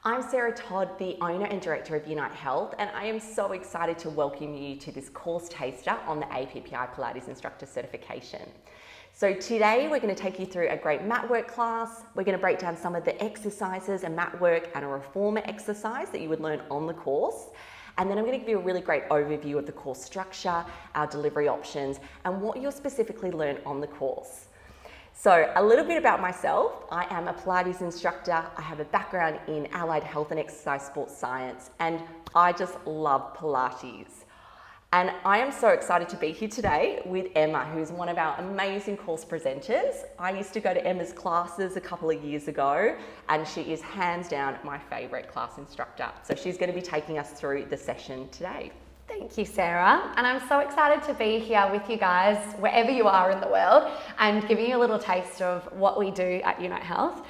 I'm Sarah Todd, the owner and director of Unite Health, and I am so excited to welcome you to this course taster on the APPI Pilates Instructor Certification. So today we're going to take you through a great Matwork class. We're going to break down some of the exercises and Matwork and a Refomer exercise that you would learn on the course. And then I'm going to give you a really great overview of the course structure, our delivery options, and what you'll specifically learn on the course. So a little bit about myself. I am a Pilates instructor. I have a background in allied health and exercise sports science, and I just love Pilates. And I am so excited to be here today with Emma, who's one of our amazing course presenters. I used to go to Emma's classes a couple of years ago, and she is hands down my favorite class instructor. So she's going to be taking us through the session today. Thank you, Sarah. And I'm so excited to be here with you guys, wherever you are in the world, and giving you a little taste of what we do at Unite Health.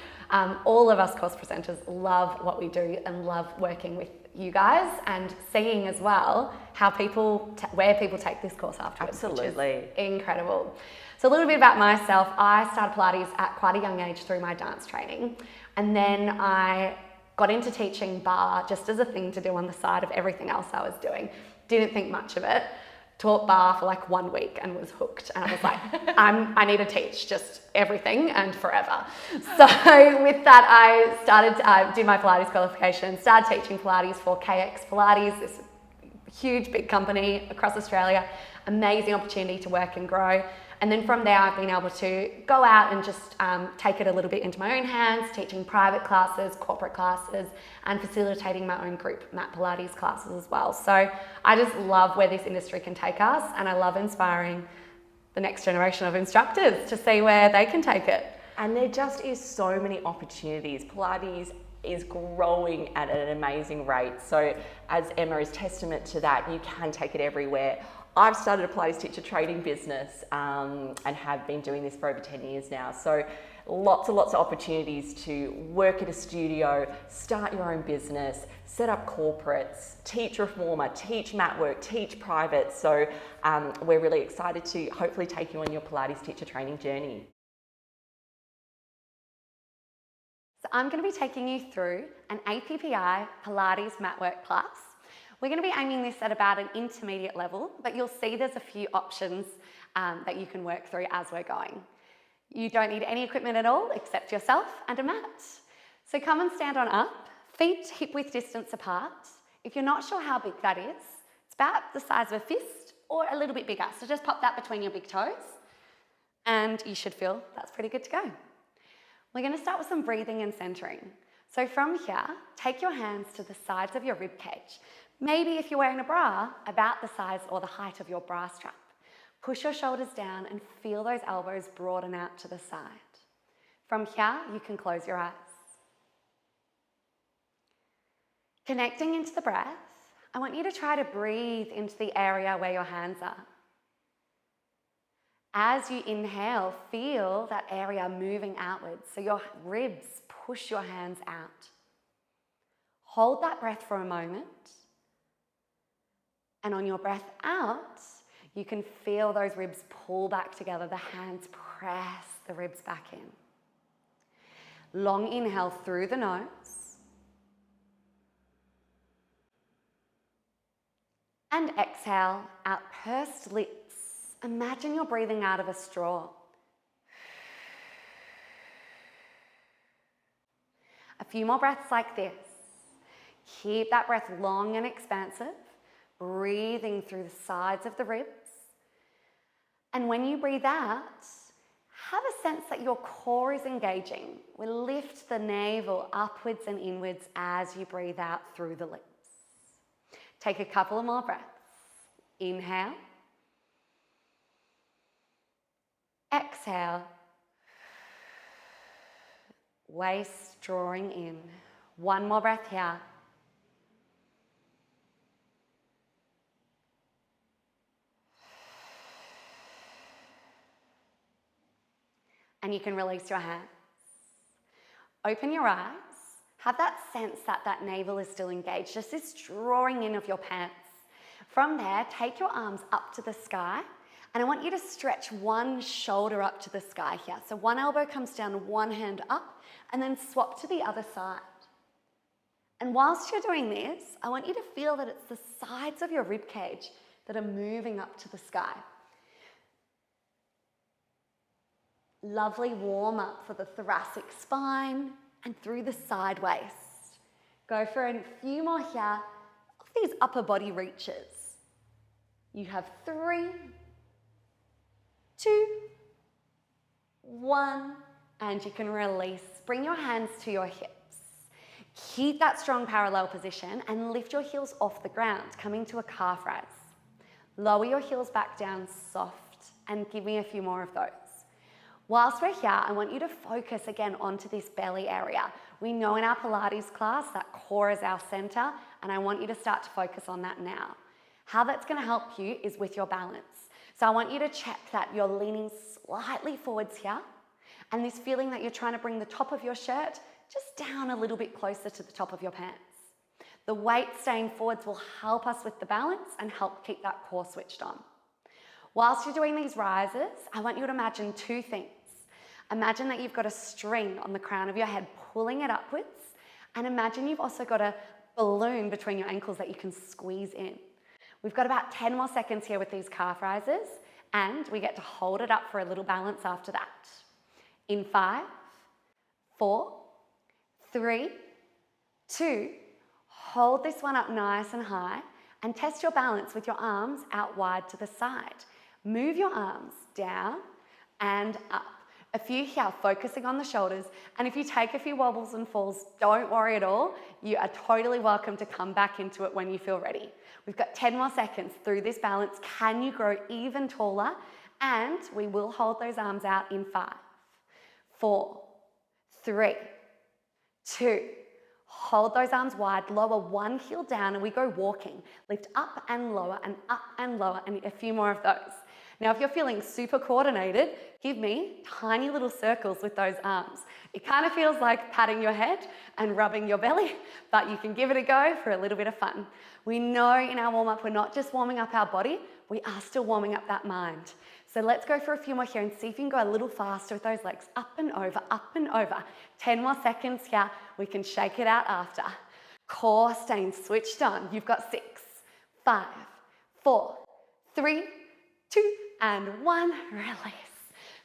All of us course presenters love what we do and love working with you guys and seeing as well how where people take this course afterwards. Absolutely. Which is incredible. So a little bit about myself. I started Pilates at quite a young age through my dance training. And then I got into teaching barre just as a thing to do on the side of everything else I was doing. Didn't think much of it. Taught barre for like 1 week and was hooked. And I was like, I need to teach just everything and forever. So with that, I started to do my Pilates qualification, started teaching Pilates for KX Pilates, this huge big company across Australia. Amazing opportunity to work and grow. And then from there, I've been able to go out and just take it a little bit into my own hands, teaching private classes, corporate classes, and facilitating my own group Mat Pilates classes as well. So I just love where this industry can take us, and I love inspiring the next generation of instructors to see where they can take it. And there just is so many opportunities. Pilates is growing at an amazing rate. So as Emma is testament to that, you can take it everywhere. I've started a Pilates teacher training business and have been doing this for over 10 years now. So lots and lots of opportunities to work at a studio, start your own business, set up corporates, teach Reformer, teach Matwork, teach private. So we're really excited to hopefully take you on your Pilates teacher training journey. So I'm going to be taking you through an APPI Pilates Matwork class. We're going to be aiming this at about an intermediate level, but you'll see there's a few options that you can work through as we're going. You don't need any equipment at all except yourself and a mat. So come and stand on up, feet hip-width distance apart. If you're not sure how big that is, it's about the size of a fist or a little bit bigger. So just pop that between your big toes and you should feel that's pretty good to go. We're going to start with some breathing and centering. So from here, take your hands to the sides of your rib cage. Maybe if you're wearing a bra, about the size or the height of your bra strap. Push your shoulders down and feel those elbows broaden out to the side. From here, you can close your eyes. Connecting into the breath, I want you to try to breathe into the area where your hands are. As you inhale, feel that area moving outwards, so your ribs push your hands out. Hold that breath for a moment. And on your breath out, you can feel those ribs pull back together, the hands press the ribs back in. Long inhale through the nose. And exhale out pursed lips. Imagine you're breathing out of a straw. A few more breaths like this. Keep that breath long and expansive. Breathing through the sides of the ribs. And when you breathe out, have a sense that your core is engaging. We'll lift the navel upwards and inwards as you breathe out through the lips. Take a couple of more breaths. Inhale. Exhale. Waist drawing in. One more breath here. And you can release your hands. Open your eyes. Have that sense that that navel is still engaged, just this drawing in of your pants. From there, take your arms up to the sky, and I want you to stretch one shoulder up to the sky here. So one elbow comes down, one hand up, and then swap to the other side. And whilst you're doing this, I want you to feel that it's the sides of your rib cage that are moving up to the sky. Lovely warm up for the thoracic spine and through the side waist. Go for a few more here of these upper body reaches. You have 3, 2, 1, and you can release. Bring your hands to your hips. Keep that strong parallel position and lift your heels off the ground, coming to a calf rise. Lower your heels back down soft and give me a few more of those. Whilst we're here, I want you to focus again onto this belly area. We know in our Pilates class that core is our center, and I want you to start to focus on that now. How that's going to help you is with your balance. So I want you to check that you're leaning slightly forwards here, and this feeling that you're trying to bring the top of your shirt just down a little bit closer to the top of your pants. The weight staying forwards will help us with the balance and help keep that core switched on. Whilst you're doing these rises, I want you to imagine 2 things. Imagine that you've got a string on the crown of your head pulling it upwards, and imagine you've also got a balloon between your ankles that you can squeeze in. We've got about 10 more seconds here with these calf rises, and we get to hold it up for a little balance after that. In 5, 4, 3, 2, hold this one up nice and high and test your balance with your arms out wide to the side. Move your arms down and up. A few here, focusing on the shoulders. And if you take a few wobbles and falls, don't worry at all. You are totally welcome to come back into it when you feel ready. We've got 10 more seconds through this balance. Can you grow even taller? And we will hold those arms out in 5, 4, 3, 2. Hold those arms wide, lower one heel down, and we go walking. Lift up and lower, and a few more of those. Now, if you're feeling super coordinated, give me tiny little circles with those arms. It kind of feels like patting your head and rubbing your belly, but you can give it a go for a little bit of fun. We know in our warm-up, we're not just warming up our body, we are still warming up that mind. So let's go for a few more here and see if you can go a little faster with those legs. Up and over, up and over. 10 more seconds here. We can shake it out after. Core staying switched on. You've got 6, 5, 4, 3, 2, and 1. Release.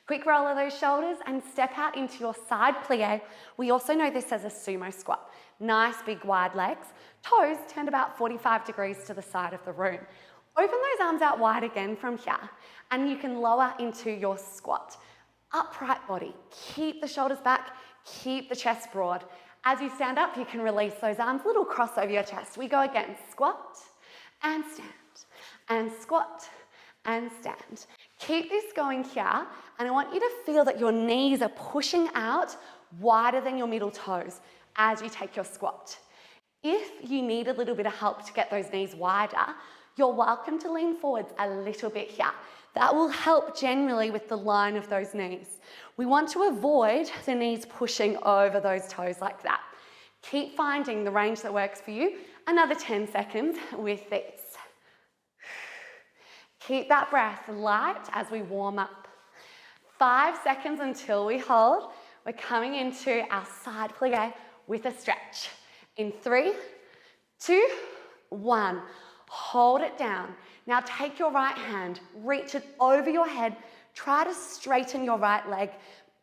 Quick roll of those shoulders and step out into your side plie. We also know this as a sumo squat. Nice big wide legs. Toes turned about 45 degrees to the side of the room. Open those arms out wide again from here, and you can lower into your squat. Upright body. Keep the shoulders back, keep the chest broad. As you stand up, you can release those arms, little cross over your chest. We go again, squat and stand, and squat and stand. Keep this going here, and I want you to feel that your knees are pushing out wider than your middle toes as you take your squat. If you need a little bit of help to get those knees wider, you're welcome to lean forwards a little bit here. That will help generally with the line of those knees. We want to avoid the knees pushing over those toes like that. Keep finding the range that works for you. Another 10 seconds with this. Keep that breath light as we warm up. 5 seconds until we hold. We're coming into our side plie with a stretch. In 3, 2, 1. Hold it down. Now take your right hand, reach it over your head. Try to straighten your right leg.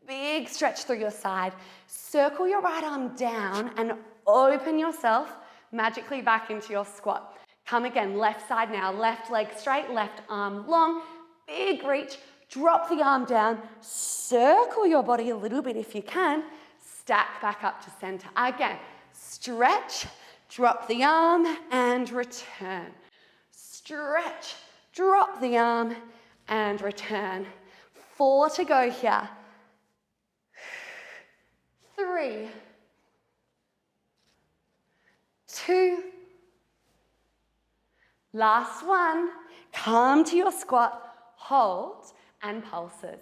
Big stretch through your side. Circle your right arm down and open yourself magically back into your squat. Come again, left side now. Left leg straight, left arm long. Big reach. Drop the arm down. Circle your body a little bit if you can. Stack back up to center. Again, stretch. Drop the arm and return. Stretch, drop the arm and return. 4 to go here. 3, 2, last one. Come to your squat, hold and pulses.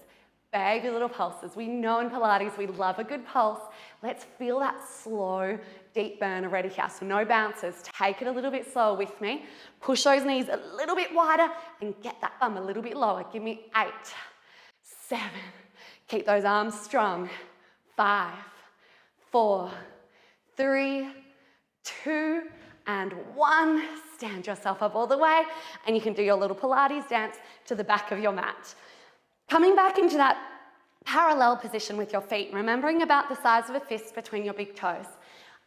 Baby little pulses. We know in Pilates we love a good pulse. Let's feel that slow, deep burn already here. So no bounces. Take it a little bit slower with me. Push those knees a little bit wider and get that bum a little bit lower. Give me 8, 7. Keep those arms strong. 5, 4, 3, 2, 2 and 1. Stand yourself up all the way, and you can do your little Pilates dance to the back of your mat. Coming back into that parallel position with your feet, remembering about the size of a fist between your big toes.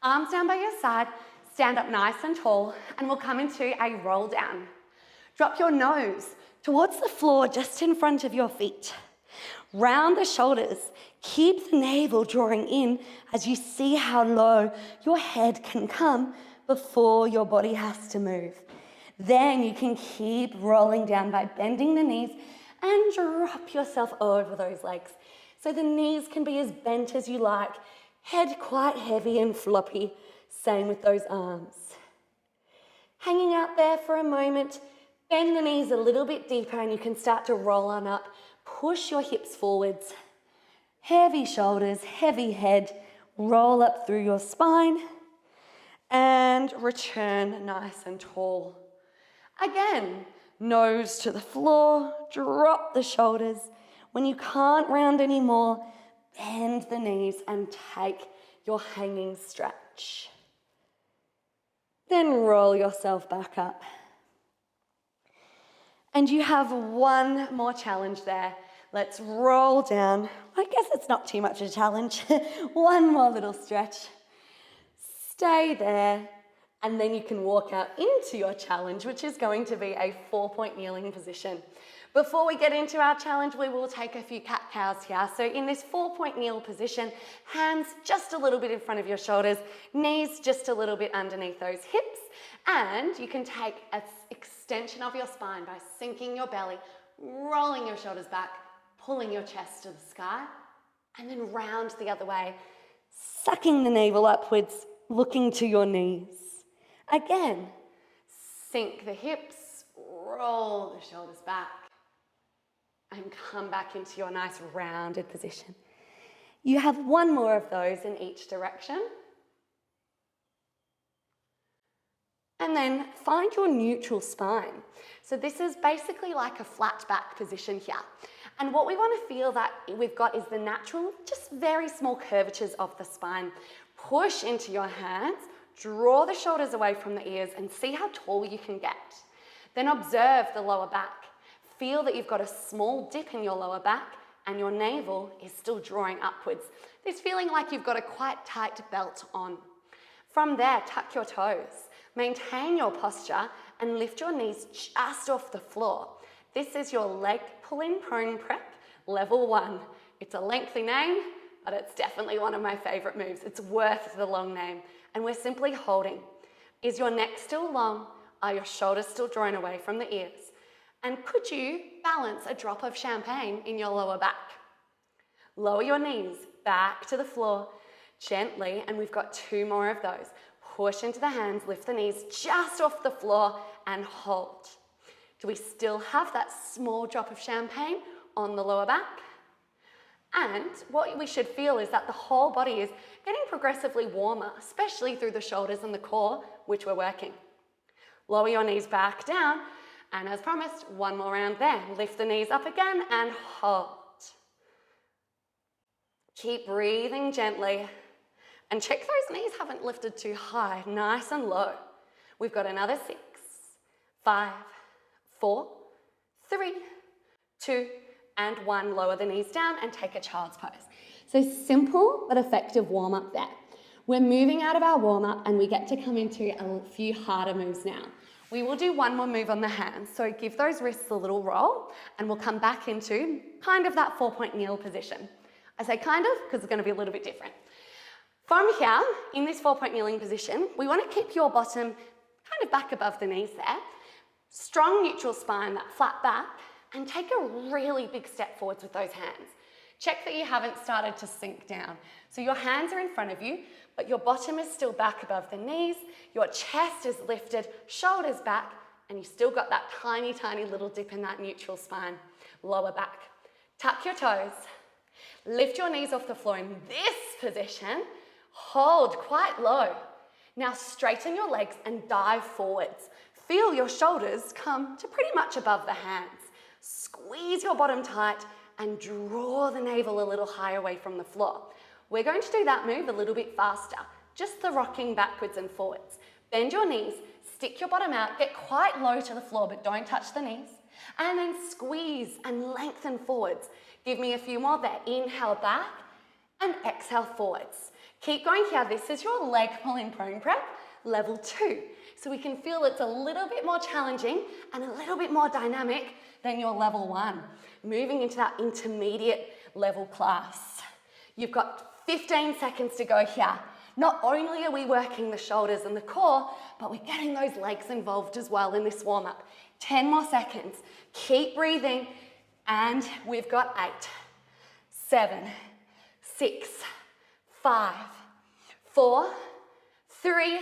Arms down by your side, stand up nice and tall, and we'll come into a roll down. Drop your nose towards the floor just in front of your feet. Round the shoulders, keep the navel drawing in as you see how low your head can come before your body has to move. Then you can keep rolling down by bending the knees and drop yourself over those legs. So the knees can be as bent as you like, head quite heavy and floppy, same with those arms. Hanging out there for a moment, bend the knees a little bit deeper and you can start to roll on up. Push your hips forwards, heavy shoulders, heavy head, roll up through your spine and return nice and tall. Again, nose to the floor, drop the shoulders. When you can't round anymore, bend the knees and take your hanging stretch. Then roll yourself back up. And you have one more challenge there. Let's roll down. I guess it's not too much of a challenge. One more little stretch. Stay there. And then you can walk out into your challenge, which is going to be a 4-point kneeling position. Before we get into our challenge, we will take a few cat-cows here. So in this 4-point kneel position, hands just a little bit in front of your shoulders, knees just a little bit underneath those hips, and you can take an extension of your spine by sinking your belly, rolling your shoulders back, pulling your chest to the sky, and then round the other way, sucking the navel upwards, looking to your knees. Again, sink the hips, roll the shoulders back, and come back into your nice rounded position. You have one more of those in each direction. And then find your neutral spine. So this is basically like a flat back position here. And what we want to feel that we've got is the natural, just very small curvatures of the spine. Push into your hands, draw the shoulders away from the ears and see how tall you can get. Then observe the lower back. Feel that you've got a small dip in your lower back and your navel is still drawing upwards. This feeling like you've got a quite tight belt on. From there, tuck your toes. Maintain your posture and lift your knees just off the floor. This is your leg pull-in prone prep, level 1. It's a lengthy name, but it's definitely one of my favorite moves. It's worth the long name. And we're simply holding. Is your neck still long? Are your shoulders still drawn away from the ears? And could you balance a drop of champagne in your lower back? Lower your knees back to the floor gently, and we've got 2 more of those. Push into the hands, lift the knees just off the floor and hold. Do we still have that small drop of champagne on the lower back? And what we should feel is that the whole body is getting progressively warmer, especially through the shoulders and the core, which we're working. Lower your knees back down, and as promised, one more round there. Lift the knees up again and hold. Keep breathing gently. And check those knees haven't lifted too high, nice and low. We've got another 6, 5, 4, 3, 2, and 1. Lower the knees down and take a child's pose. So simple but effective warm up there. We're moving out of our warm up and we get to come into a few harder moves now. We will do one more move on the hands. So give those wrists a little roll and we'll come back into kind of that 4-point kneel position. I say kind of because it's going to be a little bit different. From here, in this 4-point kneeling position, we want to keep your bottom kind of back above the knees there. Strong neutral spine, that flat back, and take a really big step forwards with those hands. Check that you haven't started to sink down. So your hands are in front of you, but your bottom is still back above the knees, your chest is lifted, shoulders back, and you still got that tiny, tiny little dip in that neutral spine, lower back. Tuck your toes, lift your knees off the floor in this position, hold quite low. Now straighten your legs and dive forwards. Feel your shoulders come to pretty much above the hands. Squeeze your bottom tight and draw the navel a little higher away from the floor. We're going to do that move a little bit faster. just the rocking backwards and forwards. Bend your knees, stick your bottom out, get quite low to the floor, but don't touch the knees. And then squeeze and lengthen forwards. Give me a few more there. Inhale back and exhale forwards. Keep going here. This is your leg pull in prone prep, level 2. So we can feel it's a little bit more challenging and a little bit more dynamic than your level 1. Moving into that intermediate level class. You've got 15 seconds to go here. Not only are we working the shoulders and the core, but we're getting those legs involved as well in this warm-up. 10 more seconds. Keep breathing. And we've got 8, 7, 6, 5, 4, 3,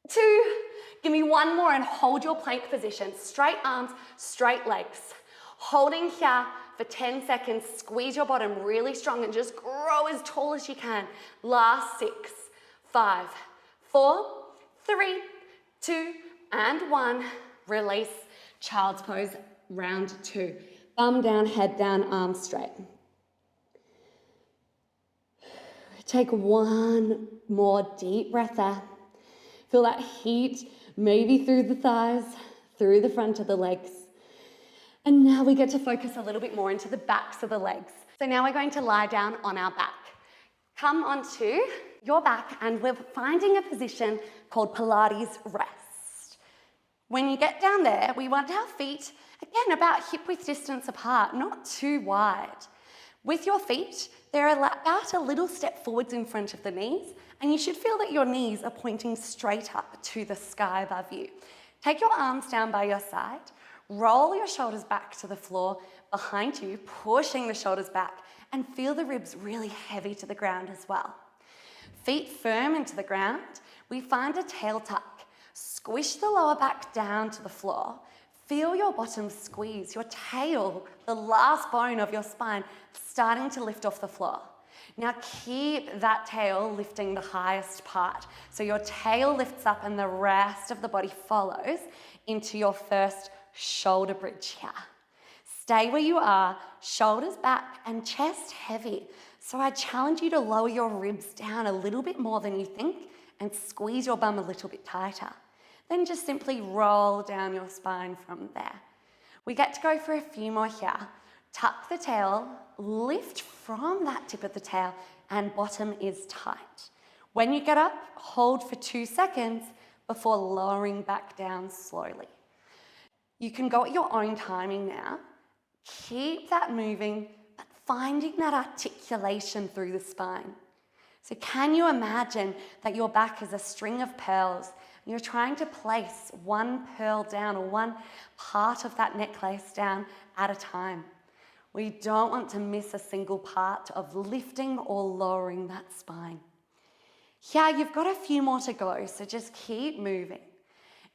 2. Give me one more and hold your plank position. Straight arms, straight legs. Holding here for 10 seconds. Squeeze your bottom really strong and just grow as tall as you can. Last 6, 5, 4, 3, 2, and 1. Release. Child's pose, round 2. Bum down, head down, arms straight. Take one more deep breath there. Feel that heat, maybe through the thighs, through the front of the legs. And now we get to focus a little bit more into the backs of the legs. So now we're going to lie down on our back. Come onto your back and we're finding a position called Pilates rest. When you get down there, we want our feet, again, about hip-width distance apart, not too wide. With your feet, they're about a little step forwards in front of the knees, and you should feel that your knees are pointing straight up to the sky above you. Take your arms down by your side, roll your shoulders back to the floor behind you, pushing the shoulders back, and feel the ribs really heavy to the ground as well. Feet firm into the ground, we find a tail tuck. Squish the lower back down to the floor. Feel your bottom squeeze, your tail, the last bone of your spine, starting to lift off the floor. Now keep that tail lifting the highest part. So your tail lifts up and the rest of the body follows into your first shoulder bridge here. Stay where you are, shoulders back and chest heavy. So I challenge you to lower your ribs down a little bit more than you think and squeeze your bum a little bit tighter. Then just simply roll down your spine from there. We get to go for a few more here. Tuck the tail, lift from that tip of the tail, and bottom is tight. When you get up, hold for 2 seconds before lowering back down slowly. You can go at your own timing now. Keep that moving, but finding that articulation through the spine. So can you imagine that your back is a string of pearls? You're trying to place one pearl down or one part of that necklace down at a time. We don't want to miss a single part of lifting or lowering that spine. Here, you've got a few more to go, so just keep moving.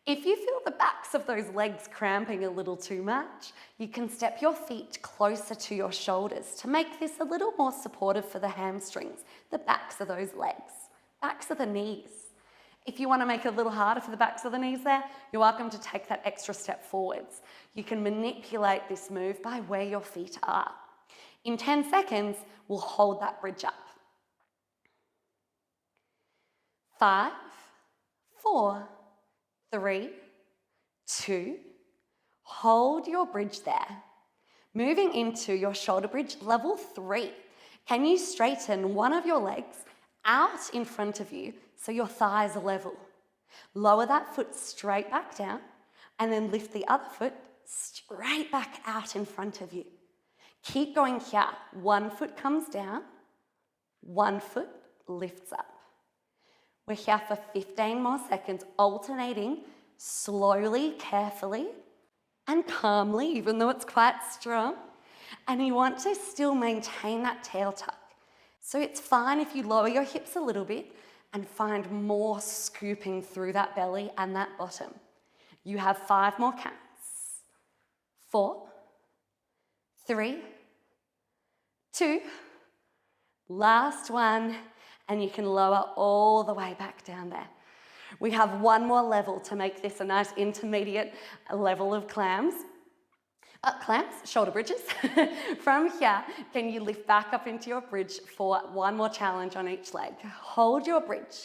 If you feel the backs of those legs cramping a little too much, you can step your feet closer to your shoulders to make this a little more supportive for the hamstrings, the backs of those legs, backs of the knees. If you want to make it a little harder for the backs of the knees there, you're welcome to take that extra step forwards. You can manipulate this move by where your feet are. In 10 seconds, we'll hold that bridge up. 5, 4, 3, 2, hold your bridge there. Moving into your shoulder bridge, level 3. Can you straighten one of your legs out in front of you so your thighs are level? Lower that foot straight back down and then lift the other foot straight back out in front of you. Keep going here. One foot comes down, one foot lifts up. We're here for 15 more seconds, alternating slowly, carefully, and calmly, even though it's quite strong. And you want to still maintain that tail tuck. So it's fine if you lower your hips a little bit and find more scooping through that belly and that bottom. You have 5 more counts. 4, 3, 2, last one, and you can lower all the way back down there. We have one more level to make this a nice intermediate level of clams. Clamps, shoulder bridges. From here, can you lift back up into your bridge for one more challenge on each leg? Hold your bridge.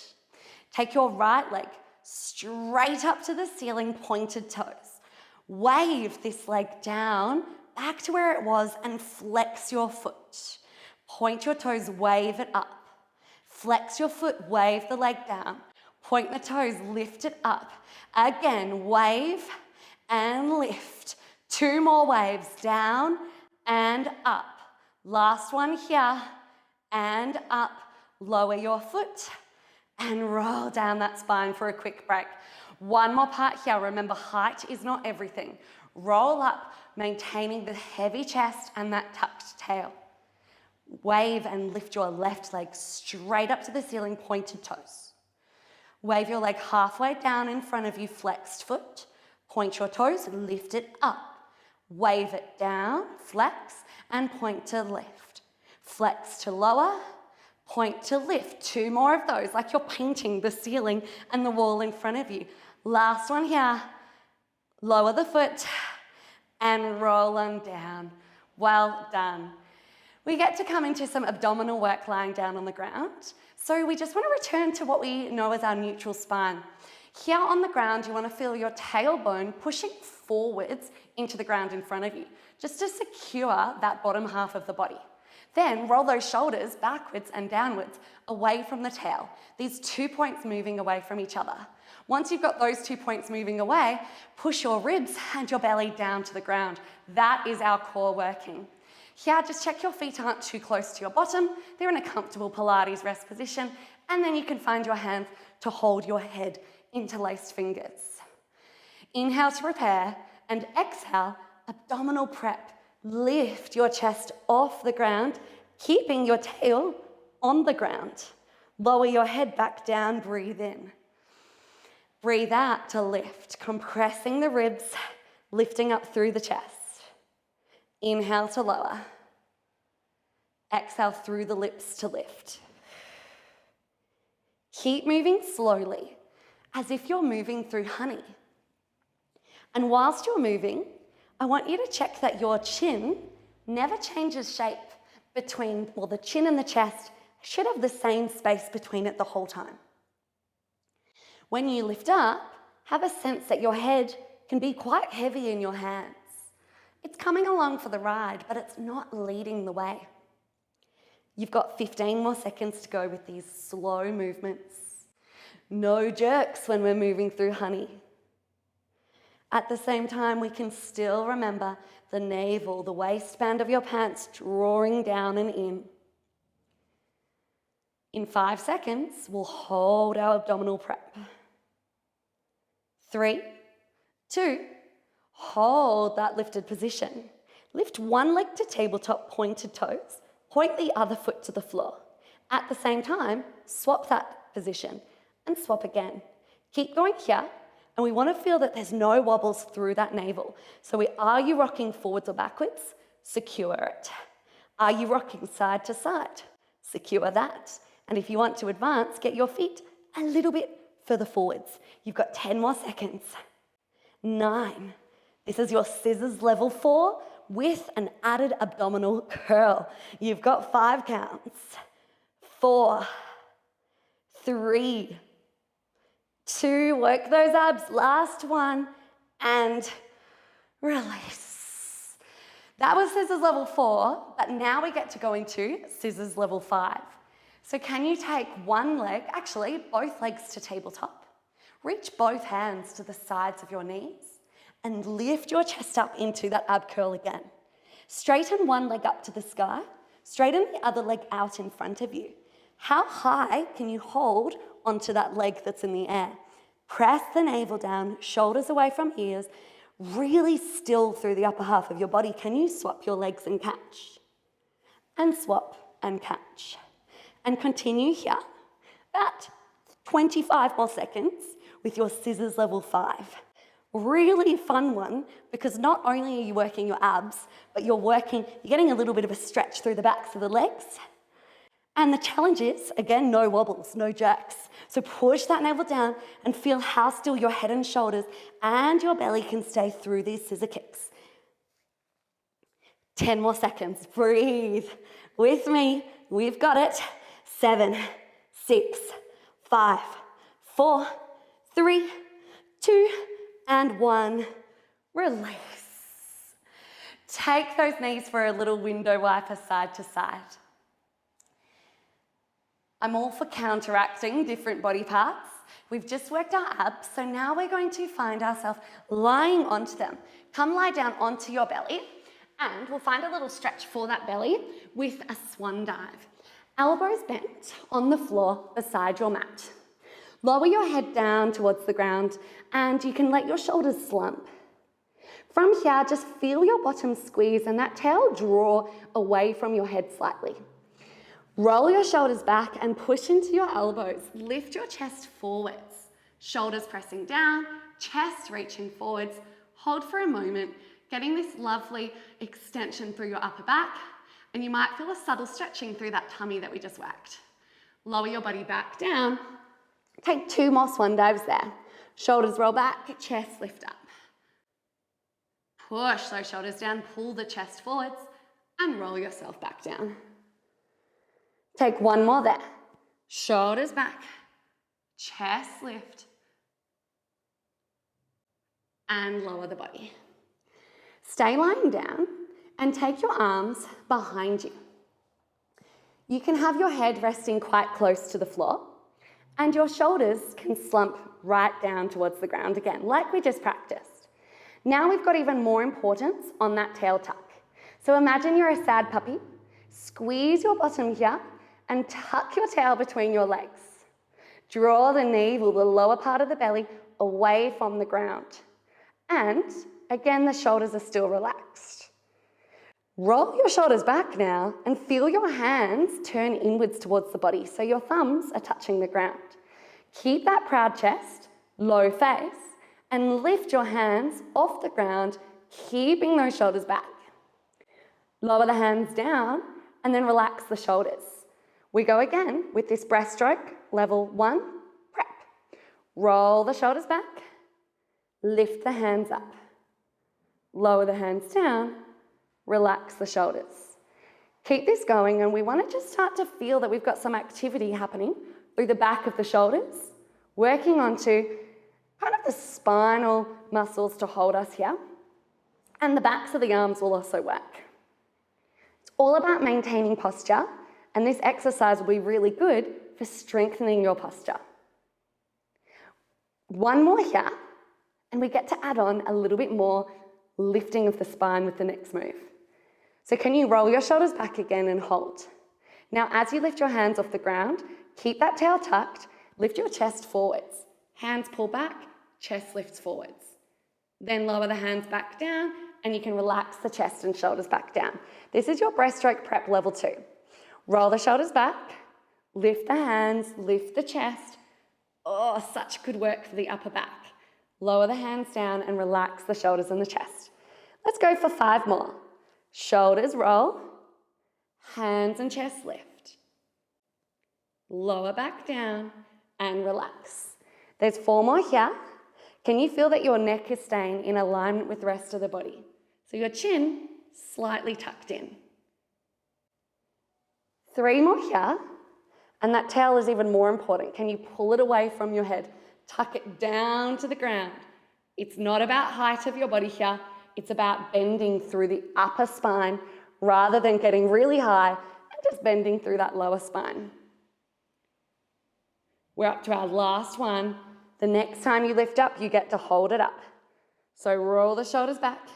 Take your right leg straight up to the ceiling, pointed toes. Wave this leg down, back to where it was, and flex your foot. Point your toes, wave it up. Flex your foot, wave the leg down. Point the toes, lift it up. Again, wave and lift. 2 more waves, down and up. Last one here, and up. Lower your foot and roll down that spine for a quick break. One more part here. Remember, height is not everything. Roll up, maintaining the heavy chest and that tucked tail. Wave and lift your left leg straight up to the ceiling, pointed toes. Wave your leg halfway down in front of you, flexed foot. Point your toes, lift it up. Wave it down, flex, and point to lift. Flex to lower, point to lift. 2 more of those, like you're painting the ceiling and the wall in front of you. Last one here. Lower the foot and roll them down. Well done. We get to come into some abdominal work lying down on the ground. So we just want to return to what we know as our neutral spine. Here on the ground, you want to feel your tailbone pushing forwards into the ground in front of you, just to secure that bottom half of the body. Then roll those shoulders backwards and downwards away from the tail. These 2 points moving away from each other. Once you've got those 2 points moving away, push your ribs and your belly down to the ground. That is our core working. Here, just check your feet aren't too close to your bottom. They're in a comfortable Pilates rest position. And then you can find your hands to hold your head, interlaced fingers. Inhale to prepare, and exhale, abdominal prep. Lift your chest off the ground, keeping your tail on the ground. Lower your head back down, breathe in. Breathe out to lift, compressing the ribs, lifting up through the chest. Inhale to lower. Exhale through the lips to lift. Keep moving slowly, as if you're moving through honey. And whilst you're moving, I want you to check that your chin never changes shape between, well, the chin and the chest should have the same space between it the whole time. When you lift up, have a sense that your head can be quite heavy in your hands. It's coming along for the ride, but it's not leading the way. You've got 15 more seconds to go with these slow movements. No jerks when we're moving through honey. At the same time, we can still remember the navel, the waistband of your pants drawing down and in. In 5 seconds, we'll hold our abdominal prep. 3, 2, hold that lifted position. Lift one leg to tabletop, pointed toes. Point the other foot to the floor. At the same time, swap that position and swap again. Keep going here, and we want to feel that there's no wobbles through that navel. So are you rocking forwards or backwards? Secure it. Are you rocking side to side? Secure that. And if you want to advance, get your feet a little bit further forwards. You've got 10 more seconds. 9. This is your scissors level 4 with an added abdominal curl. You've got 5 counts. 4, 3, 2, work those abs. Last one, and release. That was scissors level 4, but now we get to go into scissors level 5. So can you take one leg, actually both legs to tabletop, reach both hands to the sides of your knees, and lift your chest up into that ab curl again. Straighten one leg up to the sky, straighten the other leg out in front of you. How high can you hold onto that leg that's in the air? Press the navel down, shoulders away from ears, really still through the upper half of your body. Can you swap your legs and catch? And swap and catch. And continue here, about 25 more seconds with your scissors level 5. Really fun one, because not only are you working your abs, but you're getting a little bit of a stretch through the backs of the legs. And the challenge is, again, no wobbles, no jerks. So push that navel down and feel how still your head and shoulders and your belly can stay through these scissor kicks. 10 more seconds, breathe. With me, we've got it. 7, 6, 5, 4, 3, 2, and 1. Release. Take those knees for a little window wiper side to side. I'm all for counteracting different body parts. We've just worked our abs, so now we're going to find ourselves lying onto them. Come lie down onto your belly, and we'll find a little stretch for that belly with a swan dive. Elbows bent on the floor beside your mat. Lower your head down towards the ground, and you can let your shoulders slump. From here, just feel your bottom squeeze and that tail draw away from your head slightly. Roll your shoulders back and push into your elbows. Lift your chest forwards. Shoulders pressing down, chest reaching forwards. Hold for a moment, getting this lovely extension through your upper back, and you might feel a subtle stretching through that tummy that we just worked. Lower your body back down. Take 2 more swan dives there. Shoulders roll back, chest lift up. Push those shoulders down, pull the chest forwards, and roll yourself back down. Take 1 more there. Shoulders back, chest lift, and lower the body. Stay lying down and take your arms behind you. You can have your head resting quite close to the floor, and your shoulders can slump right down towards the ground again, like we just practiced. Now we've got even more importance on that tail tuck. So imagine you're a sad puppy. Squeeze your bottom here and tuck your tail between your legs. Draw the navel, the lower part of the belly, away from the ground. And again, the shoulders are still relaxed. Roll your shoulders back now and feel your hands turn inwards towards the body, so your thumbs are touching the ground. Keep that proud chest, low face, and lift your hands off the ground, keeping those shoulders back. Lower the hands down and then relax the shoulders. We go again with this breaststroke, level 1, prep. Roll the shoulders back, lift the hands up. Lower the hands down, relax the shoulders. Keep this going, and we want to just start to feel that we've got some activity happening through the back of the shoulders, working onto kind of the spinal muscles to hold us here, and the backs of the arms will also work. It's all about maintaining posture, and this exercise will be really good for strengthening your posture. 1 more here, and we get to add on a little bit more lifting of the spine with the next move. So can you roll your shoulders back again and hold? Now, as you lift your hands off the ground, keep that tail tucked, lift your chest forwards. Hands pull back, chest lifts forwards. Then lower the hands back down, and you can relax the chest and shoulders back down. This is your breaststroke prep level 2. Roll the shoulders back, lift the hands, lift the chest. Oh, such good work for the upper back. Lower the hands down and relax the shoulders and the chest. Let's go for 5 more. Shoulders roll, hands and chest lift. Lower back down and relax. There's 4 more here. Can you feel that your neck is staying in alignment with the rest of the body? So your chin slightly tucked in. 3 more here, and that tail is even more important. Can you pull it away from your head? Tuck it down to the ground. It's not about height of your body here. It's about bending through the upper spine rather than getting really high and just bending through that lower spine. We're up to our last one. The next time you lift up, you get to hold it up. So roll the shoulders back,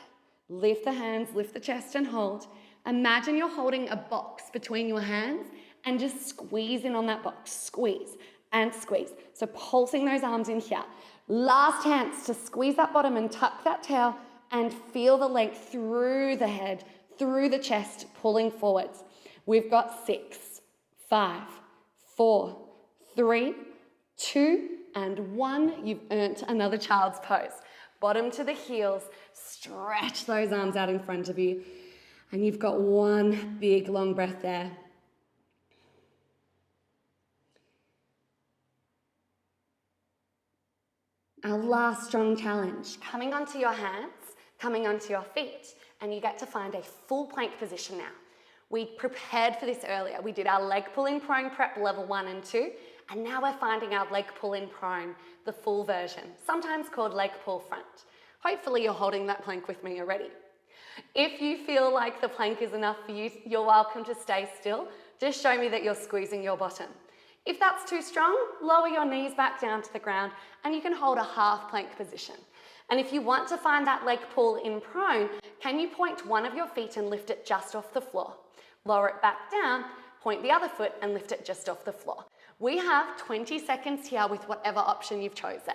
lift the hands, lift the chest and hold. Imagine you're holding a box between your hands and just squeeze in on that box. Squeeze and squeeze. So pulsing those arms in here. Last hands to squeeze that bottom and tuck that tail and feel the length through the head, through the chest, pulling forwards. We've got 6, 5, 4, 3, 2, and 1. You've earned another child's pose. Bottom to the heels, stretch those arms out in front of you. And you've got 1 big long breath there. Our last strong challenge, coming onto your hands, coming onto your feet, and you get to find a full plank position now. We prepared for this earlier. We did our leg pulling prone prep level 1 and 2, And now we're finding our leg pull in prone, the full version, sometimes called leg pull front. Hopefully you're holding that plank with me already. If you feel like the plank is enough for you, you're welcome to stay still. Just show me that you're squeezing your bottom. If that's too strong, lower your knees back down to the ground and you can hold a half plank position. And if you want to find that leg pull in prone, can you point one of your feet and lift it just off the floor? Lower it back down, point the other foot and lift it just off the floor. We have 20 seconds here with whatever option you've chosen.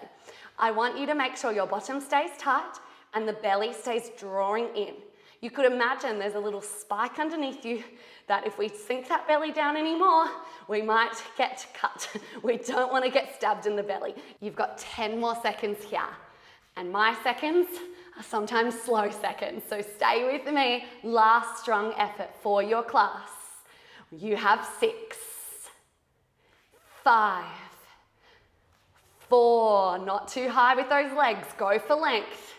I want you to make sure your bottom stays tight and the belly stays drawing in. You could imagine there's a little spike underneath you that if we sink that belly down anymore, we might get cut. We don't want to get stabbed in the belly. You've got 10 more seconds here. And my seconds are sometimes slow seconds, so stay with me. Last strong effort for your class. You have 6, 5, 4, not too high with those legs, go for length.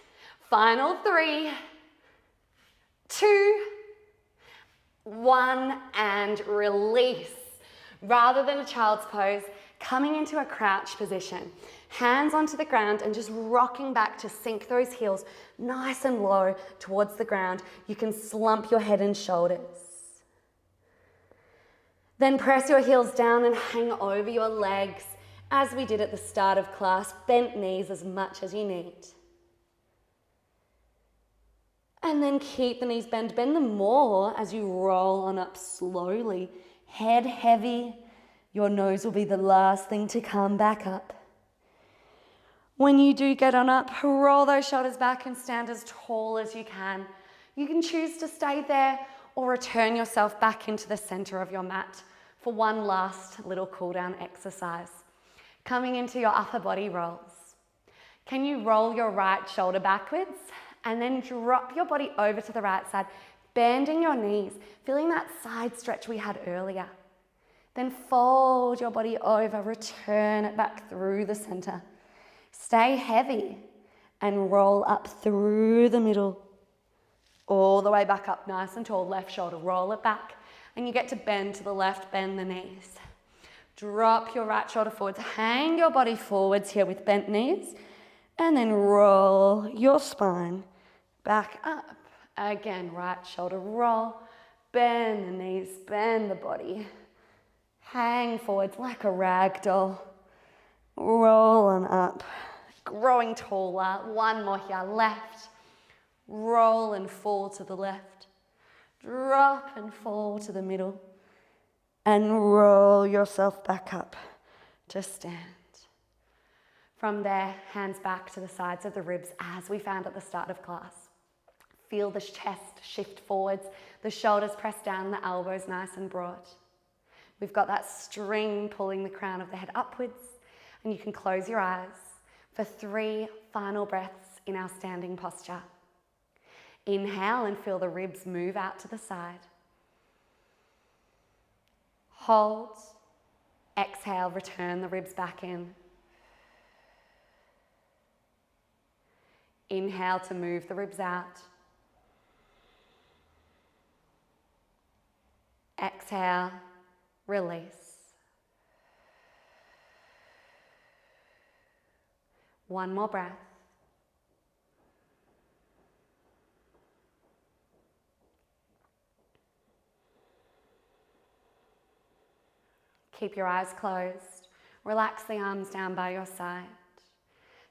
Final 3, 2, 1, and release. Rather than a child's pose, coming into a crouch position, hands onto the ground and just rocking back to sink those heels nice and low towards the ground. You can slump your head and shoulders. Then press your heels down and hang over your legs as we did at the start of class, bent knees as much as you need. And then keep the knees bent, bend them more as you roll on up slowly. Head heavy, your nose will be the last thing to come back up. When you do get on up, roll those shoulders back and stand as tall as you can. You can choose to stay there or return yourself back into the center of your mat for one last little cool down exercise. Coming into your upper body rolls. Can you roll your right shoulder backwards and then drop your body over to the right side, bending your knees, feeling that side stretch we had earlier. Then fold your body over, return it back through the center. Stay heavy and roll up through the middle, all the way back up nice and tall, left shoulder, roll it back, and you get to bend to the left, bend the knees. Drop your right shoulder forwards, hang your body forwards here with bent knees, and then roll your spine back up. Again, right shoulder roll, bend the knees, bend the body. Hang forwards like a rag doll. Roll on up, growing taller. One more here, left. Roll and fall to the left. Drop and fall to the middle. And roll yourself back up to stand. From there, hands back to the sides of the ribs as we found at the start of class. Feel the chest shift forwards, the shoulders press down, the elbows nice and broad. We've got that string pulling the crown of the head upwards, and you can close your eyes for 3 final breaths in our standing posture. Inhale and feel the ribs move out to the side. Hold. Exhale, return the ribs back in. Inhale to move the ribs out. Exhale, release. One more breath. Keep your eyes closed. Relax the arms down by your side.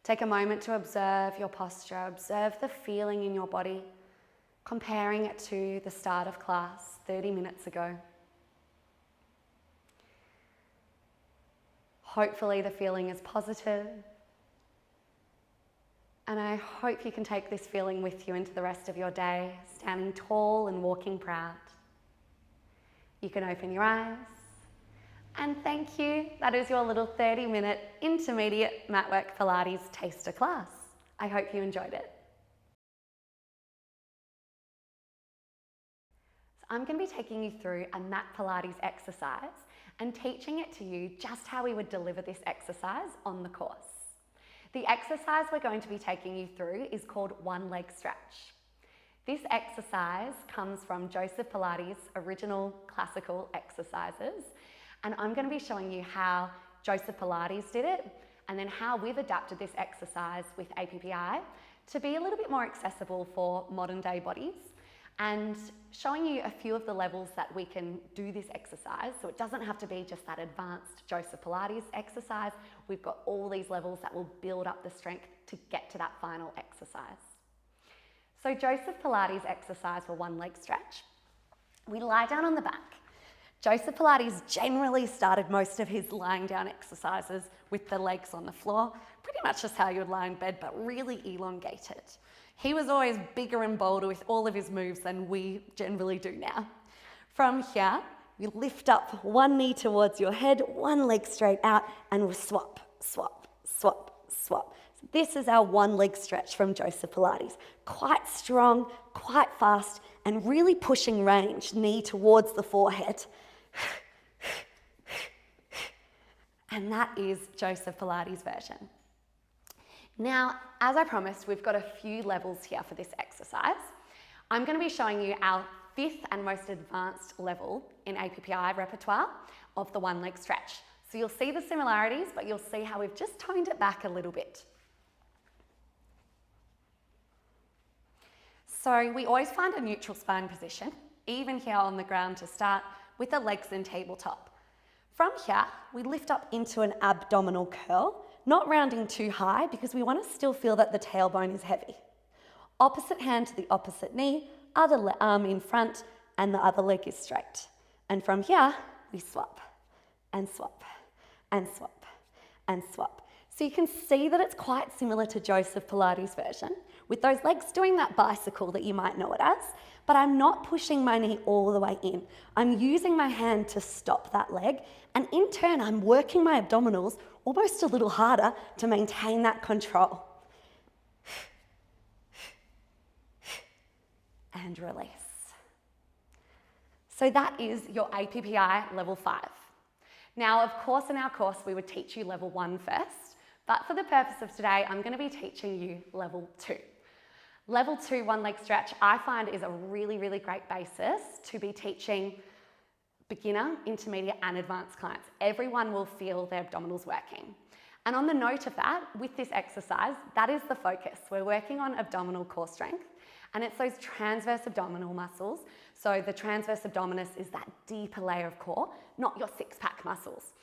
Take a moment to observe your posture, observe the feeling in your body, comparing it to the start of class 30 minutes ago. Hopefully the feeling is positive, and I hope you can take this feeling with you into the rest of your day, standing tall and walking proud. You can open your eyes, and thank you. That is your little 30-minute intermediate Matwork Pilates taster class. I hope you enjoyed it. So I'm going to be taking you through a Mat Pilates exercise and teaching it to you just how we would deliver this exercise on the course. The exercise we're going to be taking you through is called one leg stretch. This exercise comes from Joseph Pilates' original classical exercises, and I'm going to be showing you how Joseph Pilates did it, and then how we've adapted this exercise with APPI to be a little bit more accessible for modern day bodies, and showing you a few of the levels that we can do this exercise. So it doesn't have to be just that advanced Joseph Pilates exercise. We've got all these levels that will build up the strength to get to that final exercise. So Joseph Pilates exercise for one leg stretch. We lie down on the back. Joseph Pilates generally started most of his lying down exercises with the legs on the floor, pretty much just how you would lie in bed, but really elongated. He was always bigger and bolder with all of his moves than we generally do now. From here, we lift up one knee towards your head, one leg straight out, and we'll swap, swap, swap, swap. So this is our one leg stretch from Joseph Pilates. Quite strong, quite fast, and really pushing range, knee towards the forehead. And that is Joseph Pilates version. Now, as I promised, we've got a few levels here for this exercise. I'm going to be showing you our 5th and most advanced level in APPI repertoire of the one leg stretch. So you'll see the similarities, but you'll see how we've just toned it back a little bit. So we always find a neutral spine position, even here on the ground to start, with the legs in tabletop. From here, we lift up into an abdominal curl, not rounding too high because we want to still feel that the tailbone is heavy. Opposite hand to the opposite knee, other arm in front, and the other leg is straight. And from here, we swap, and swap, and swap, and swap. So you can see that it's quite similar to Joseph Pilates' version, with those legs doing that bicycle that you might know it as, but I'm not pushing my knee all the way in. I'm using my hand to stop that leg, and in turn, I'm working my abdominals almost a little harder to maintain that control. And release. So that is your APPI level 5. Now, of course, in our course, we would teach you level 1 first, but for the purpose of today, I'm going to be teaching you level 2. Level 2 one leg stretch, I find, is a really, really great basis to be teaching beginner, intermediate, and advanced clients. Everyone will feel their abdominals working. And on the note of that, with this exercise, that is the focus. We're working on abdominal core strength, and it's those transverse abdominal muscles. So the transverse abdominis is that deeper layer of core, not your six-pack muscles.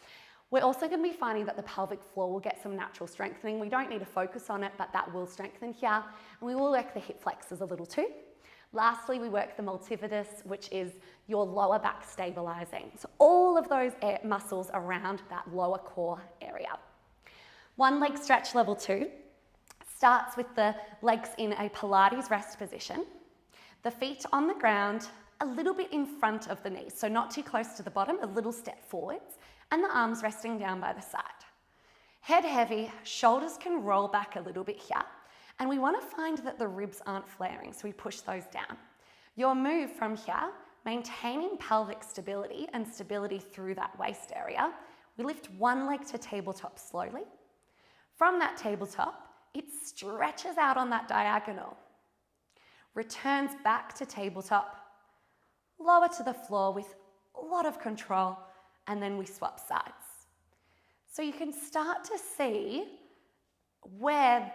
We're also going to be finding that the pelvic floor will get some natural strengthening. We don't need to focus on it, but that will strengthen here. And we will work the hip flexors a little too. Lastly, we work the multifidus, which is your lower back stabilizing. So all of those muscles around that lower core area. One leg stretch level 2 starts with the legs in a Pilates rest position, the feet on the ground, a little bit in front of the knees, so not too close to the bottom, a little step forwards, and the arms resting down by the side. Head heavy, shoulders can roll back a little bit here, and we want to find that the ribs aren't flaring, so we push those down. Your move from here, maintaining pelvic stability and stability through that waist area, we lift one leg to tabletop slowly. From that tabletop, it stretches out on that diagonal, returns back to tabletop, lower to the floor with a lot of control, and then we swap sides. So you can start to see where,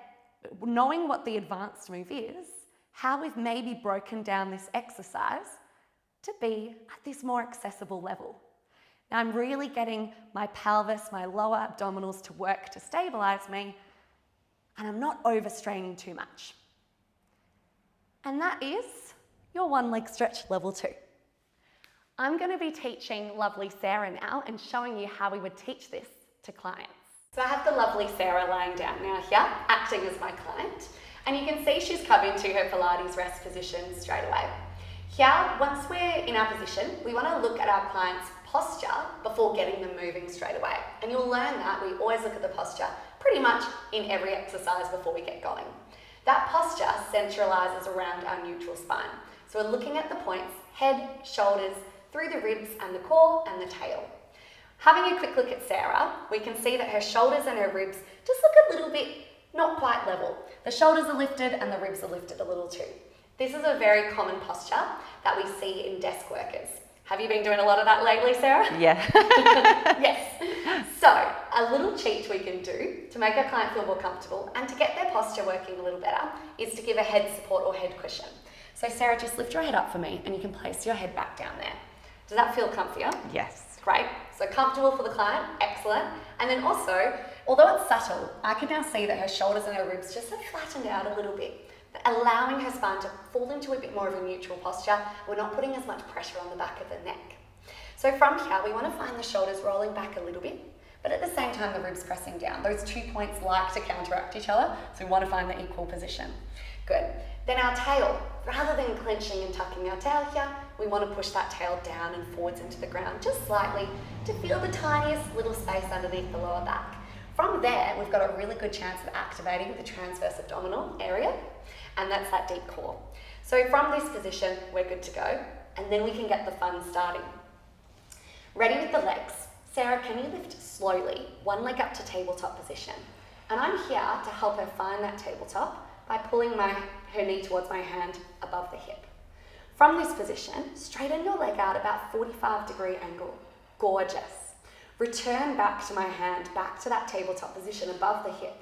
knowing what the advanced move is, how we've maybe broken down this exercise to be at this more accessible level. Now I'm really getting my pelvis, my lower abdominals to work to stabilize me, and I'm not overstraining too much. And that is your one leg stretch level 2. I'm going to be teaching lovely Sarah now and showing you how we would teach this to clients. So I have the lovely Sarah lying down now here, acting as my client, and you can see she's come into her Pilates rest position straight away. Here, once we're in our position, we want to look at our client's posture before getting them moving straight away. And you'll learn that we always look at the posture pretty much in every exercise before we get going. That posture centralizes around our neutral spine. So we're looking at the points, head, shoulders, through the ribs and the core and the tail. Having a quick look at Sarah, we can see that her shoulders and her ribs just look a little bit not quite level. The shoulders are lifted and the ribs are lifted a little too. This is a very common posture that we see in desk workers. Have you been doing a lot of that lately, Sarah? Yeah. Yes. So a little cheat we can do to make our client feel more comfortable and to get their posture working a little better is to give a head support or head cushion. So Sarah, just lift your head up for me and you can place your head back down there. Does that feel comfier? Yes. Great. So comfortable for the client, excellent. And then also, although it's subtle, I can now see that her shoulders and her ribs just have flattened out a little bit, allowing her spine to fall into a bit more of a neutral posture. We're not putting as much pressure on the back of the neck. So from here, we want to find the shoulders rolling back a little bit, but at the same time, the ribs pressing down. Those 2 points like to counteract each other, so we want to find the equal position. Good. Then our tail, rather than clenching and tucking our tail here, we want to push that tail down and forwards into the ground just slightly to feel the tiniest little space underneath the lower back. From there, we've got a really good chance of activating the transverse abdominal area, and that's that deep core. So from this position, we're good to go, and then we can get the fun starting. Ready with the legs. Sarah, can you lift slowly, one leg up to tabletop position? And I'm here to help her find that tabletop by pulling her knee towards my hand above the hip. From this position, straighten your leg out about 45-degree angle. Gorgeous. Return back to my hand, back to that tabletop position above the hip,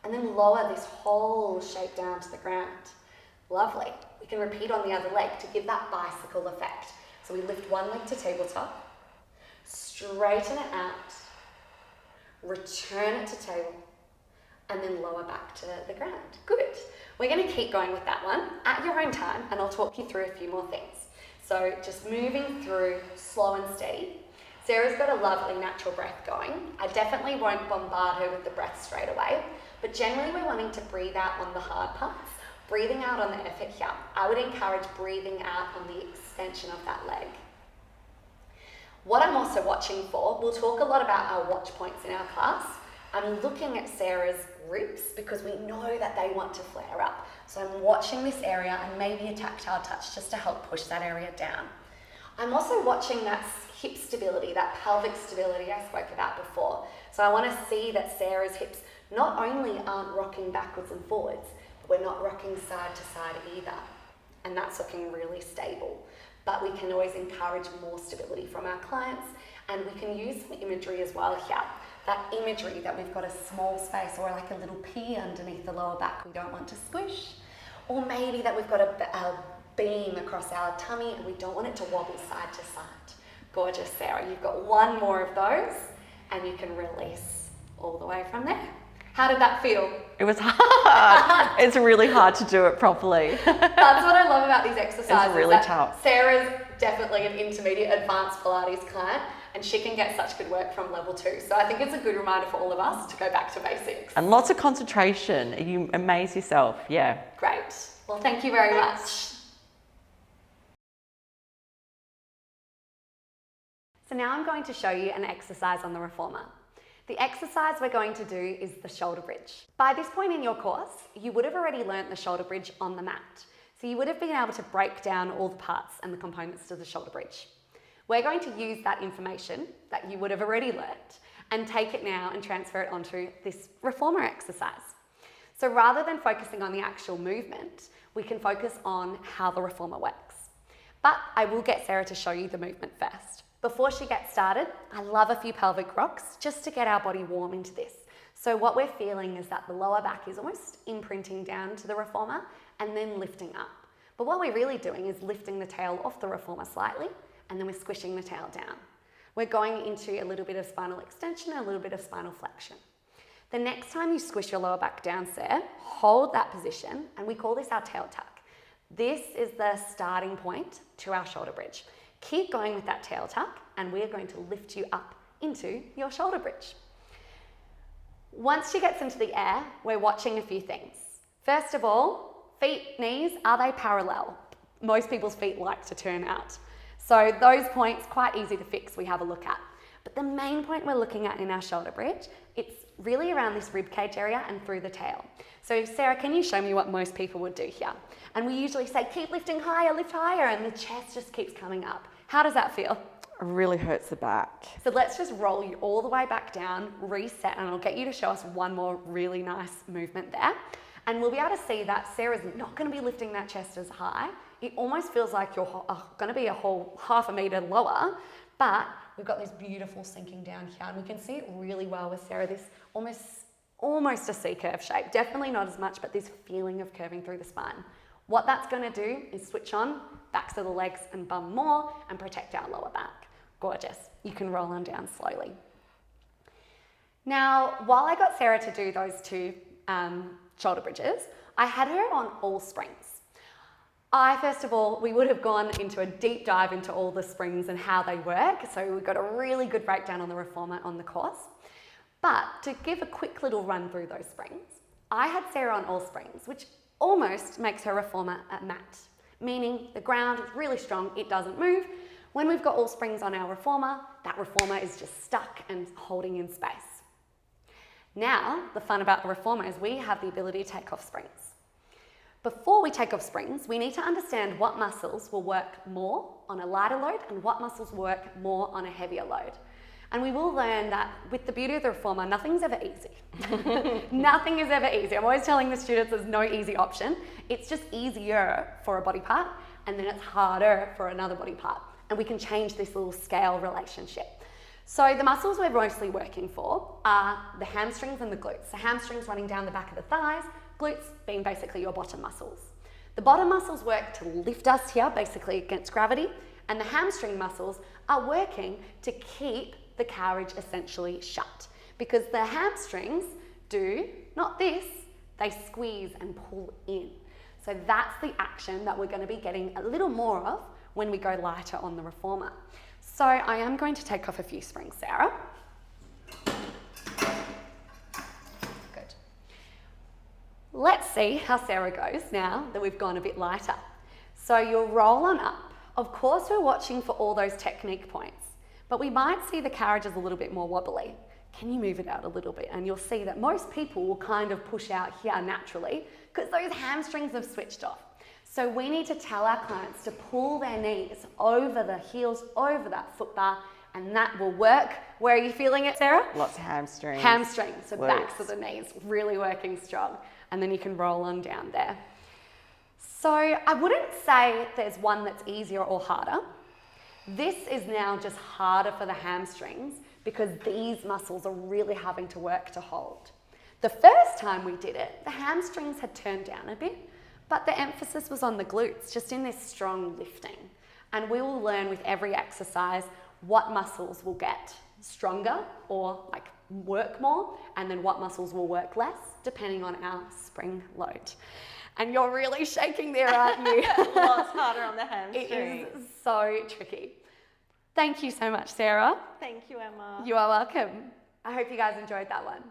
and then lower this whole shape down to the ground. Lovely. We can repeat on the other leg to give that bicycle effect. So we lift one leg to tabletop, straighten it out, return it to table, and then lower back to the ground. Good. We're going to keep going with that one at your own time, and I'll talk you through a few more things. So just moving through slow and steady. Sarah's got a lovely natural breath going. I definitely won't bombard her with the breath straight away, but generally we're wanting to breathe out on the hard parts, breathing out on the effort here. I would encourage breathing out on the extension of that leg. What I'm also watching for, we'll talk a lot about our watch points in our class. I'm looking at Sarah's ribs because we know that they want to flare up. So I'm watching this area and maybe a tactile touch just to help push that area down. I'm also watching that hip stability, that pelvic stability I spoke about before. So I want to see that Sarah's hips not only aren't rocking backwards and forwards, but we're not rocking side to side either. And that's looking really stable. But we can always encourage more stability from our clients, and we can use some imagery as well here. That imagery that we've got a small space or like a little P underneath the lower back we don't want to squish, or maybe that we've got a beam across our tummy and we don't want it to wobble side to side. Gorgeous, Sarah. You've got one more of those and you can release all the way from there. How did that feel? It was hard. It's really hard to do it properly. That's what I love about these exercises. It's really tough. Sarah's definitely an intermediate advanced Pilates client, and she can get such good work from level 2. So I think it's a good reminder for all of us to go back to basics. And lots of concentration. You amaze yourself. Yeah. Great. Well, thank you very much. So now I'm going to show you an exercise on the Reformer. The exercise we're going to do is the shoulder bridge. By this point in your course, you would have already learnt the shoulder bridge on the mat. So you would have been able to break down all the parts and the components to the shoulder bridge. We're going to use that information that you would have already learnt and take it now and transfer it onto this Refomer exercise. So rather than focusing on the actual movement, we can focus on how the Reformer works. But I will get Sarah to show you the movement first. Before she gets started, I love a few pelvic rocks just to get our body warm into this. So what we're feeling is that the lower back is almost imprinting down to the Reformer and then lifting up. But what we're really doing is lifting the tail off the Reformer slightly, and then we're squishing the tail down. We're going into a little bit of spinal extension and a little bit of spinal flexion. The next time you squish your lower back down, Sarah, hold that position, and we call this our tail tuck. This is the starting point to our shoulder bridge. Keep going with that tail tuck, and we're going to lift you up into your shoulder bridge. Once she gets into the air, we're watching a few things. First of all, feet, knees, are they parallel? Most people's feet like to turn out. So those points, quite easy to fix, we have a look at. But the main point we're looking at in our shoulder bridge, it's really around this rib cage area and through the tail. So Sarah, can you show me what most people would do here? And we usually say, keep lifting higher, lift higher, and the chest just keeps coming up. How does that feel? It really hurts the back. So let's just roll you all the way back down, reset, and I'll get you to show us one more really nice movement there. And we'll be able to see that Sarah's not going to be lifting that chest as high. it almost feels like you're going to be a whole half a metre lower, but we've got this beautiful sinking down here, and we can see it really well with Sarah, this almost a C-curve shape. Definitely not as much, but this feeling of curving through the spine. What that's going to do is switch on backs of the legs and bum more and protect our lower back. Gorgeous. You can roll on down slowly. Now, while I got Sarah to do those two shoulder bridges, I had her on all springs. First of all, we would have gone into a deep dive into all the springs and how they work, so we got a really good breakdown on the Refomer on the course. But to give a quick little run through those springs, I had Sarah on all springs, which almost makes her Refomer a mat, meaning the ground is really strong, it doesn't move. When we've got all springs on our Refomer, that Refomer is just stuck and holding in space. Now, the fun about the Refomer is we have the ability to take off springs. Before we take off springs, we need to understand what muscles will work more on a lighter load and what muscles work more on a heavier load. And we will learn that with the beauty of the Refomer, nothing's ever easy. Nothing is ever easy. I'm always telling the students there's no easy option. It's just easier for a body part, and then it's harder for another body part. And we can change this little scale relationship. So the muscles we're mostly working for are the hamstrings and the glutes. The hamstrings running down the back of the thighs, glutes being basically your bottom muscles. The bottom muscles work to lift us here, basically against gravity, and the hamstring muscles are working to keep the carriage essentially shut. Because the hamstrings do, not this, they squeeze and pull in. So that's the action that we're going to be getting a little more of when we go lighter on the Refomer. So I am going to take off a few springs, Sarah. Good. Let's see how Sarah goes now that we've gone a bit lighter. So you'll roll on up. Of course, we're watching for all those technique points, but we might see the carriage is a little bit more wobbly. Can you move it out a little bit? And you'll see that most people will kind of push out here naturally because those hamstrings have switched off. So we need to tell our clients to pull their knees over the heels, over that foot bar, and that will work. Where are you feeling it, Sarah? Lots of hamstrings. Hamstrings, so glutes. Backs of the knees, really working strong. And then you can roll on down there. So I wouldn't say there's one that's easier or harder. This is now just harder for the hamstrings because these muscles are really having to work to hold. The first time we did it, the hamstrings had turned down a bit, but the emphasis was on the glutes, just in this strong lifting. And we will learn with every exercise what muscles will get stronger or like work more, and then what muscles will work less, depending on our spring load. And you're really shaking there, aren't you? Lots harder on the hamstrings. It is so tricky. Thank you so much, Sarah. Thank you, Emma. You are welcome. I hope you guys enjoyed that one.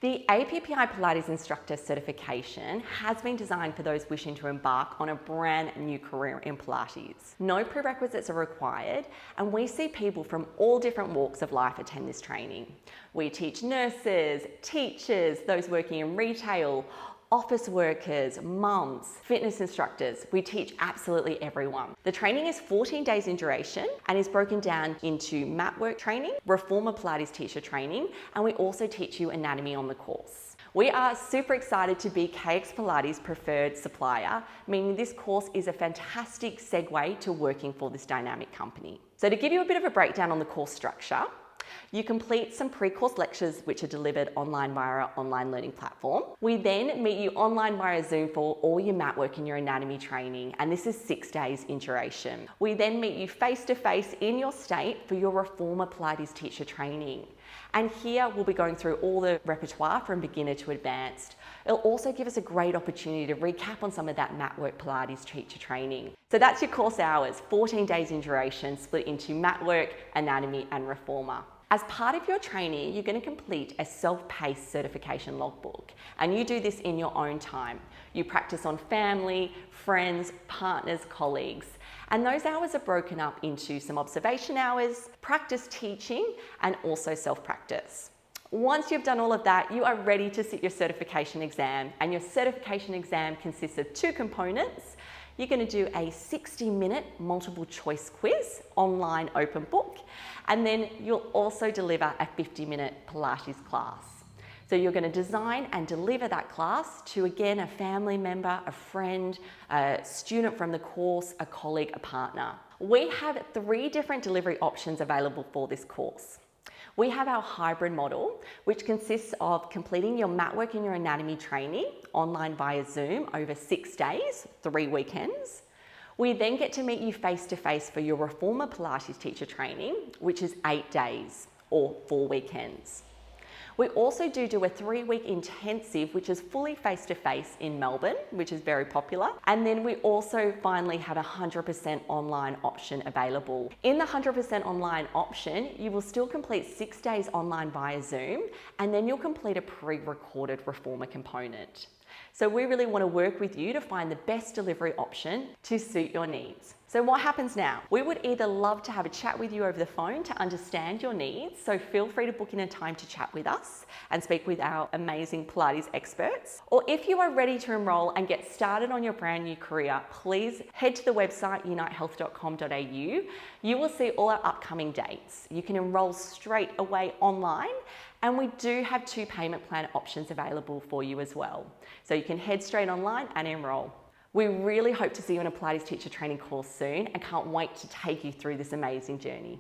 The APPI Pilates Instructor certification has been designed for those wishing to embark on a brand new career in Pilates. No prerequisites are required, and we see people from all different walks of life attend this training. We teach nurses, teachers, those working in retail, office workers, mums, fitness instructors. We teach absolutely everyone. The training is 14 days in duration and is broken down into Matwork training, Refomer Pilates teacher training, and we also teach you anatomy on the course. We are super excited to be KX Pilates' preferred supplier, meaning this course is a fantastic segue to working for this dynamic company. So to give you a bit of a breakdown on the course structure, you complete some pre-course lectures which are delivered online via our online learning platform. We then meet you online via Zoom for all your mat work and your anatomy training, and this is 6 days in duration. We then meet you face-to-face in your state for your Refomer Pilates teacher training. And here we'll be going through all the repertoire from beginner to advanced. It'll also give us a great opportunity to recap on some of that Matwork Pilates teacher training. So that's your course hours, 14 days in duration, split into Matwork, anatomy and Refomer. As part of your training, you're going to complete a self-paced certification logbook, and you do this in your own time. You practice on family, friends, partners, colleagues, and those hours are broken up into some observation hours, practice teaching, and also self-practice. Once you've done all of that, you are ready to sit your certification exam, and your certification exam consists of 2 components. You're going to do a 60-minute multiple choice quiz, online open book, and then you'll also deliver a 50-minute Pilates class. So you're going to design and deliver that class to, again, a family member, a friend, a student from the course, a colleague, a partner. We have 3 different delivery options available for this course. We have our hybrid model, which consists of completing your Matwork and your anatomy training online via Zoom over 6 days, 3 weekends. We then get to meet you face-to-face for your Reformer Pilates teacher training, which is 8 days or 4 weekends. We also do a 3-week intensive, which is fully face-to-face in Melbourne, which is very popular. And then we also finally have a 100% online option available. In the 100% online option, you will still complete 6 days online via Zoom, and then you'll complete a pre-recorded Reformer component. So we really want to work with you to find the best delivery option to suit your needs. So what happens now? We would either love to have a chat with you over the phone to understand your needs, so feel free to book in a time to chat with us and speak with our amazing Pilates experts. Or if you are ready to enroll and get started on your brand new career, please head to the website unitehealth.com.au. You will see all our upcoming dates. You can enroll straight away online, and we do have 2 payment plan options available for you as well. So you can head straight online and enroll. We really hope to see you in a Pilates teacher training course soon and can't wait to take you through this amazing journey.